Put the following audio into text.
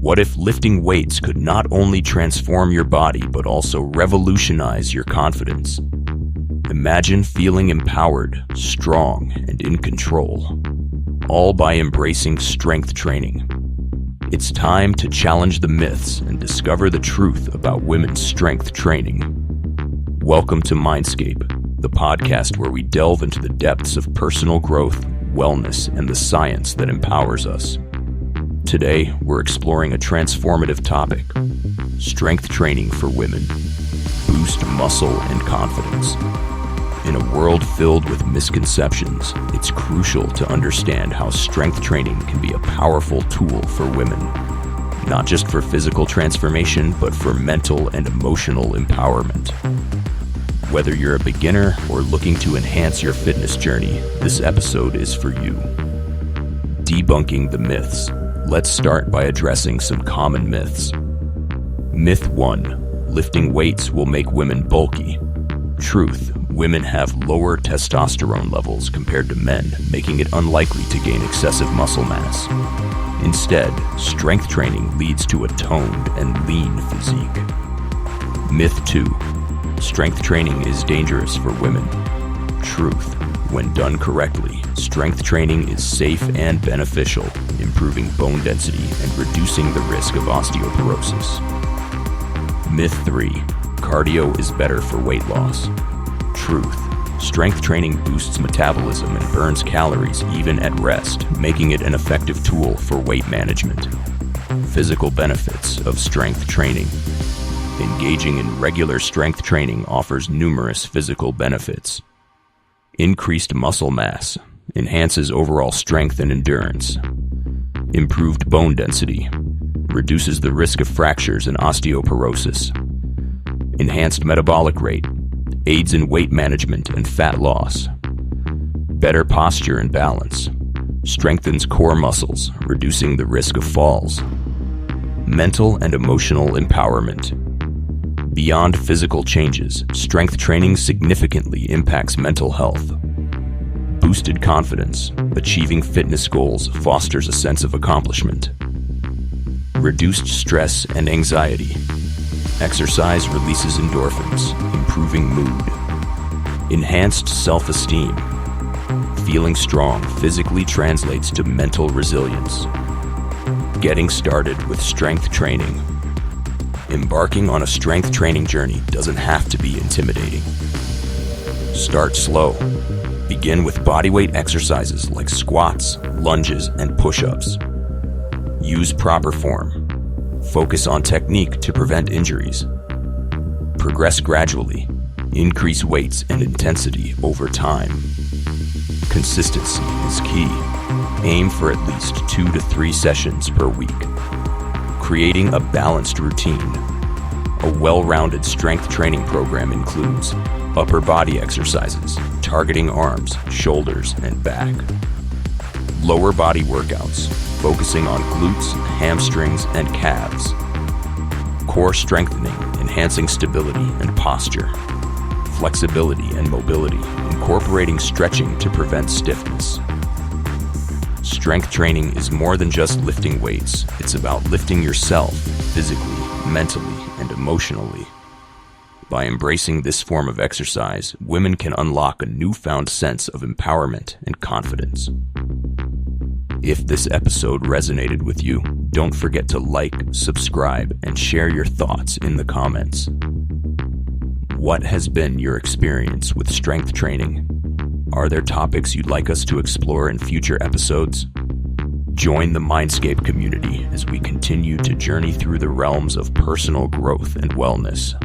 What if lifting weights could not only transform your body, but also revolutionize your confidence? Imagine feeling empowered, strong, and in control, all by embracing strength training. It's time to challenge the myths and discover the truth about women's strength training. Welcome to Mindscape, the podcast where we delve into the depths of personal growth, wellness, and the science that empowers us. Today, we're exploring a transformative topic: strength training for women. Boost muscle and confidence. In a world filled with misconceptions, it's crucial to understand how strength training can be a powerful tool for women, not just for physical transformation, but for mental and emotional empowerment. Whether you're a beginner or looking to enhance your fitness journey, this episode is for you. Debunking the myths. Let's start by addressing some common myths. Myth 1. Lifting weights will make women bulky. Truth. Women have lower testosterone levels compared to men, making it unlikely to gain excessive muscle mass. Instead, strength training leads to a toned and lean physique. Myth 2. Strength training is dangerous for women. Truth. When done correctly, strength training is safe and beneficial, improving bone density and reducing the risk of osteoporosis. Myth 3. Cardio is better for weight loss. Truth. Strength training boosts metabolism and burns calories even at rest, making it an effective tool for weight management. Physical benefits of strength training. Engaging in regular strength training offers numerous physical benefits. Increased muscle mass enhances overall strength and endurance. Improved bone density reduces the risk of fractures and osteoporosis. Enhanced metabolic rate aids in weight management and fat loss. Better posture and balance strengthens core muscles, reducing the risk of falls. Mental and emotional empowerment. Beyond physical changes, strength training significantly impacts mental health. Boosted confidence, achieving fitness goals fosters a sense of accomplishment. Reduced stress and anxiety. Exercise releases endorphins, improving mood. Enhanced self-esteem. Feeling strong physically translates to mental resilience. Getting started with strength training. Embarking on a strength training journey doesn't have to be intimidating. Start slow. Begin with bodyweight exercises like squats, lunges, and push-ups. Use proper form. Focus on technique to prevent injuries. Progress gradually. Increase weights and intensity over time. Consistency is key. Aim for at least 2 to 3 sessions per week. Creating a balanced routine. A well-rounded strength training program includes upper body exercises, targeting arms, shoulders, and back. Lower body workouts, focusing on glutes, hamstrings, and calves. Core strengthening, enhancing stability and posture. Flexibility and mobility, incorporating stretching to prevent stiffness. Strength training is more than just lifting weights. It's about lifting yourself physically, mentally, and emotionally. By embracing this form of exercise, women can unlock a newfound sense of empowerment and confidence. If this episode resonated with you, don't forget to like, subscribe, and share your thoughts in the comments. What has been your experience with strength training? Are there topics you'd like us to explore in future episodes? Join the Mindscape community as we continue to journey through the realms of personal growth and wellness.